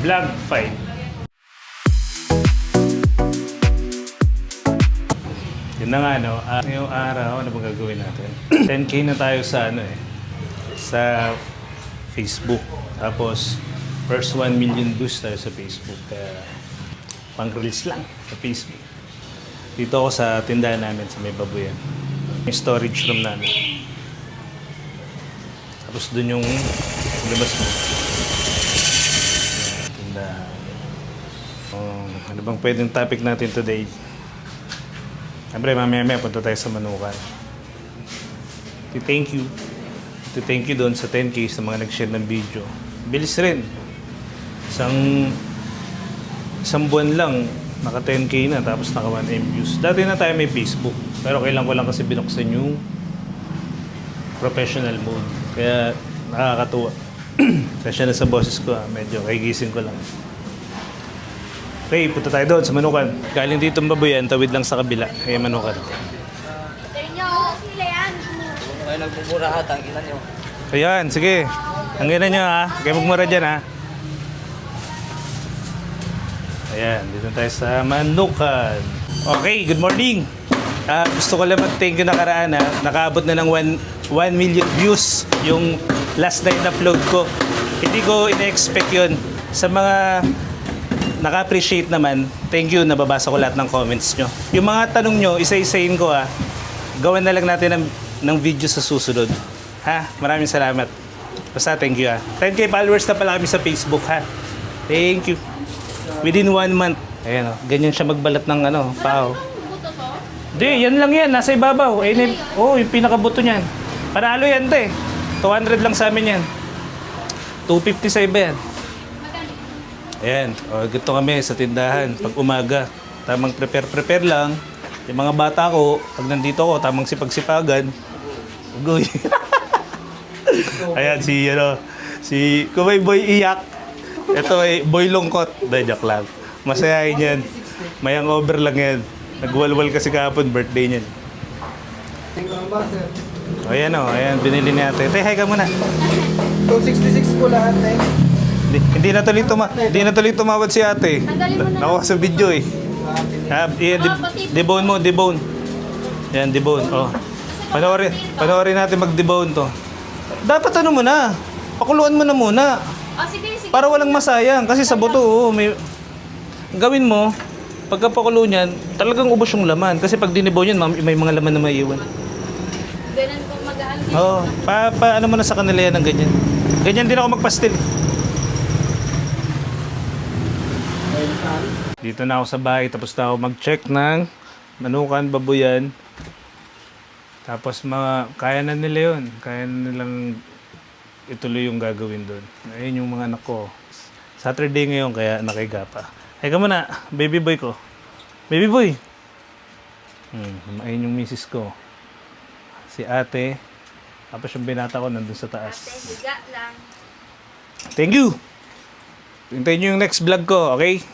Vlog 5. Yun na nga, no? Ngayong araw, ano bang gagawin natin? 10K na tayo sa sa Facebook. Tapos, first 1 million views tayo sa Facebook. Kaya, pang-release lang sa Facebook. Dito ako sa tindahan namin sa May Babuyan. Yung storage room namin. Tapos dun yung labas mo. Tindahan. Ano bang pwedeng topic natin today? Siyempre, mamaya punta tayo sa Manukan. Thank you doon sa 10K sa mga nag-share ng video. Bilis rin. Isang buwan lang, naka 10K na, tapos naka 1M views. Dati na tayo may Facebook, pero kailan ko lang kasi binuksan yung professional mode. Kaya nakakatuwa. Kasi na sa boses ko, medyo kagigising ko lang. Okay, punta tayo doon sa Manukan. Galing dito Babuyan, tawid lang sa kabila. Ay, Manukan. Tayo nyo, sila yan. Kung kayo nagpupura ha, tangkinan nyo. Ayan, sige. Hanggang nyo ha. Kaya magmura dyan ha. Ayan, dito tayo sa Manukan. Okay, good morning. Gusto ko lang mag-thank you nakaraan ha. Nakaabot na ng 1 million views yung last night na upload ko. Hindi ko ina-expect yun. Sa mga naka-appreciate naman, thank you, nababasa ko lahat ng comments nyo. Yung mga tanong nyo, isa-isayin ko ha. Gawin na lang natin ng video sa susunod. Ha? Maraming salamat. Basta thank you ha. 10K followers na pala kami sa Facebook ha. Thank you. Within 1 month. Ayan o. Ganyan siya magbalat ng pao. Buto to? Hindi, yan lang yan. Nasa ibabaw. Yung pinakabuto niyan. Panalo yan te. 200 lang sa amin yan. 250 sa iba yan. Ayan, gito kami sa tindahan. Pag umaga, tamang prepare lang. Yung mga bata ko, pag nandito ako, tamang sipag-sipagan. Ugoy. Ayan, si Kumay Boy iyak. Ito ay Boy Lungkot. Joke lang. Masayahin yan. Mayang over lang yan. Nagwalwal kasi kahapon, birthday niyan. Ayan ayan, binili ni ate. Tay, hi ka muna. 266 po lahat eh. Hindi na tuloy tumawad si ate. Nakuha sa video eh. Debone mo. Yan, debone. Oh. Panoorin natin mag-debone to. Dapat mo na. Pakuluan mo na muna. Sige. Para walang masayang. Kasi sa buto, gawin mo, pagka pakulo niyan, talagang ubos yung laman. Kasi pag dinebone yan, may mga laman na maiiwan. Ganun kung mag-aan. Oo. Ano mo na sa kanila yan ng ganyan. Ganyan din ako magpastil. Dito na ako sa bahay, tapos na ako mag-check ng Manukan, Babuyan. Tapos kaya na nila yun. Kaya na nilang ituloy yung gagawin doon. Ayun yung mga anak ko. Saturday ngayon, kaya nakiga pa. Ay ka muna, baby boy ko. Baby boy! Ayun yung misis ko. Si ate. Tapos yung binata ko nandun sa taas. Higa lang. Thank you! Hintayin nyo yung next vlog ko, okay?